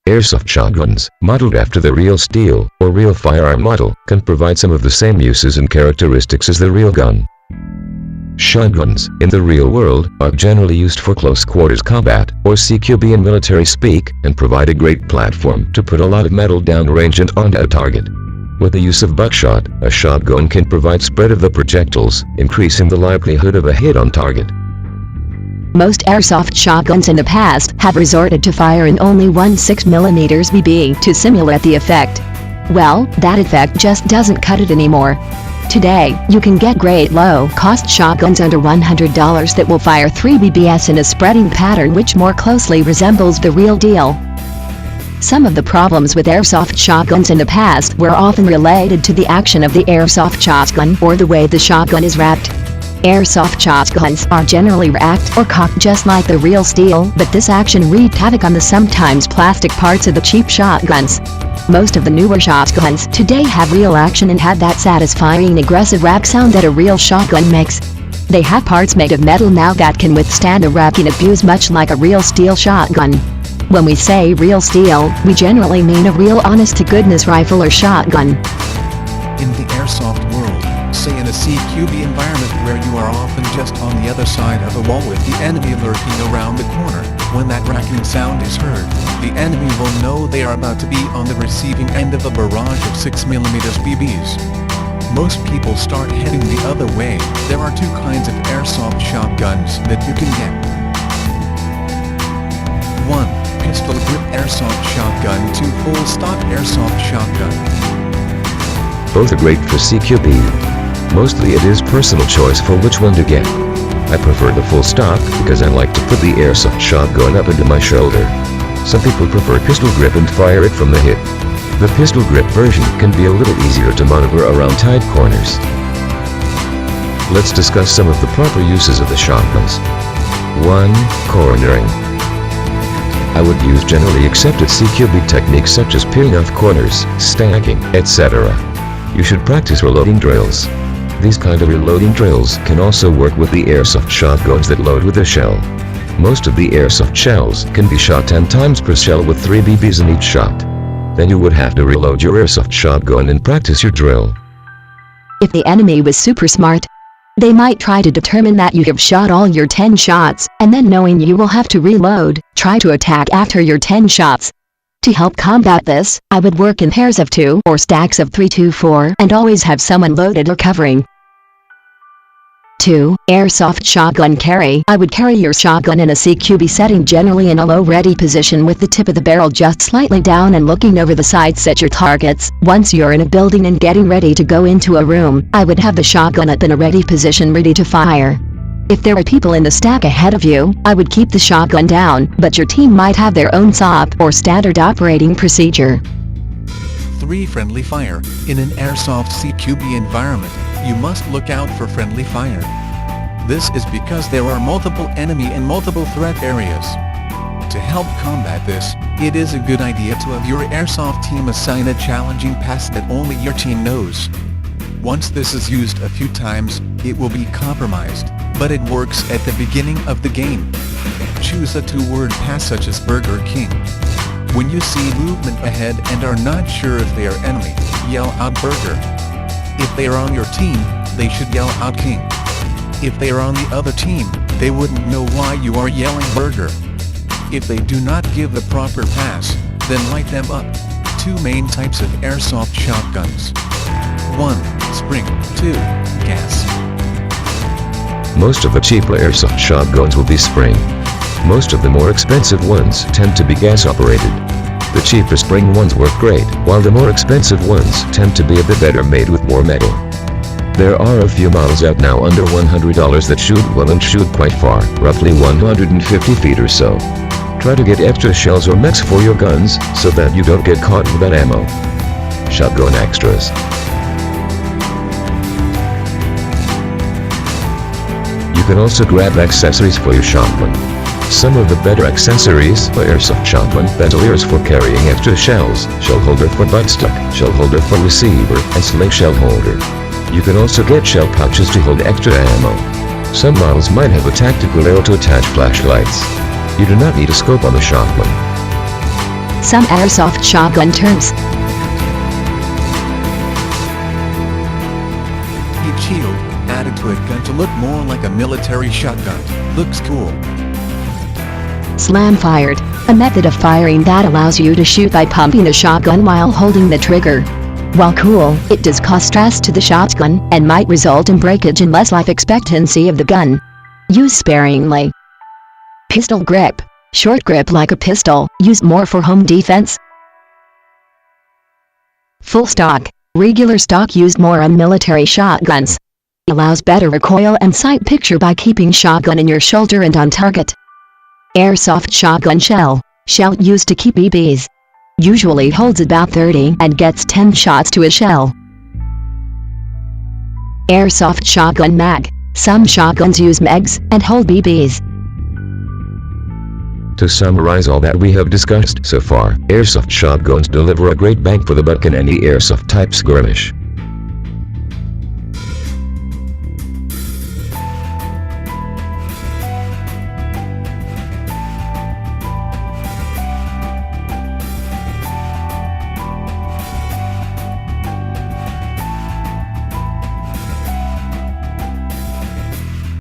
Airsoft shotguns, modeled after the real steel or real firearm model, can provide some of the same uses and characteristics as the real gun. Shotguns, in the real world, are generally used for close quarters combat, or CQB in military speak, and provide a great platform to put a lot of metal downrange and onto a target. With the use of buckshot, a shotgun can provide spread of the projectiles, increasing the likelihood of a hit on target. Most airsoft shotguns in the past have resorted to firing only one 6mm BB to simulate the effect. Well, that effect just doesn't cut it anymore. Today, you can get great low-cost shotguns under $100 that will fire 3 BBs in a spreading pattern which more closely resembles the real deal. Some of the problems with airsoft shotguns in the past were often related to the action of the airsoft shotgun or the way the shotgun is wrapped. Airsoft shotguns are generally racked or cocked just like the real steel, but this action wreaked havoc on the sometimes plastic parts of the cheap shotguns. Most of the newer shotguns today have real action and have that satisfying aggressive rack sound that a real shotgun makes. They have parts made of metal now that can withstand a racking abuse much like a real steel shotgun. When we say real steel, we generally mean a real honest-to-goodness rifle or shotgun. In the airsoft world, say in a CQB environment where you are often just on the other side of a wall with the enemy lurking around the corner, when that racking sound is heard, the enemy will know they are about to be on the receiving end of a barrage of 6mm BBs. Most people start heading the other way. There are two kinds of airsoft shotguns that you can get. 1. Pistol grip airsoft shotgun. 2. Full stock airsoft shotgun. Both are great for CQB. Mostly it is personal choice for which one to get. I prefer the full stock because I like to put the airsoft shotgun up into my shoulder. Some people prefer pistol grip and fire it from the hip. The pistol grip version can be a little easier to maneuver around tight corners. Let's discuss some of the proper uses of the shotguns. 1. Cornering. I would use generally accepted CQB techniques such as peeling off corners, stacking, etc. You should practice reloading drills. These kind of reloading drills can also work with the airsoft shotguns that load with a shell. Most of the airsoft shells can be shot 10 times per shell with 3 BBs in each shot. Then you would have to reload your airsoft shotgun and practice your drill. If the enemy was super smart, they might try to determine that you have shot all your 10 shots, and then knowing you will have to reload, try to attack after your 10 shots. To help combat this, I would work in pairs of 2 or stacks of 3 to 4 and always have someone loaded or covering. 2. Airsoft shotgun carry. I would carry your shotgun in a CQB setting, generally in a low ready position with the tip of the barrel just slightly down and looking over the sights at your targets. Once you're in a building and getting ready to go into a room, I would have the shotgun up in a ready position ready to fire. If there are people in the stack ahead of you, I would keep the shotgun down, but your team might have their own SOP or standard operating procedure. 3. Friendly fire. In an airsoft CQB environment, you must look out for friendly fire. This is because there are multiple enemy and multiple threat areas. To help combat this, it is a good idea to have your airsoft team assign a challenging pass that only your team knows. Once this is used a few times, it will be compromised, but it works at the beginning of the game. Choose a 2-word pass such as Burger King. When you see movement ahead and are not sure if they are enemy, yell out Burger. If they are on your team, they should yell out King. If they are on the other team, they wouldn't know why you are yelling Burger. If they do not give the proper pass, then light them up. 2 main types of airsoft shotguns. 1. Spring. 2. Gas. Most of the cheaper airsoft shotguns will be spring. Most of the more expensive ones tend to be gas operated. The cheaper spring ones work great, while the more expensive ones tend to be a bit better made with more metal. There are a few models out now under $100 that shoot well and shoot quite far, roughly 150 feet or so. Try to get extra shells or mechs for your guns, so that you don't get caught without ammo. Shotgun extras. You can also grab accessories for your shotgun. Some of the better accessories are airsoft shotgun bandoliers for carrying extra shells, shell holder for buttstock, shell holder for receiver, and sling shell holder. You can also get shell pouches to hold extra ammo. Some models might have a tactical arrow to attach flashlights. You do not need a scope on the shotgun. Some airsoft shotgun terms. Heat shield, added to a gun to look more like a military shotgun. Looks cool. Slam fired, a method of firing that allows you to shoot by pumping a shotgun while holding the trigger. While cool, it does cause stress to the shotgun and might result in breakage and less life expectancy of the gun. Use sparingly. Pistol grip, short grip like a pistol, used more for home defense. Full stock, regular stock used more on military shotguns. Allows better recoil and sight picture by keeping shotgun in your shoulder and on target. Airsoft shotgun shell used to keep BBs. Usually holds about 30 and gets 10 shots to a shell. Airsoft shotgun mag. Some shotguns use mags and hold BBs. To summarize all that we have discussed so far, airsoft shotguns deliver a great bang for the buck in any airsoft type skirmish.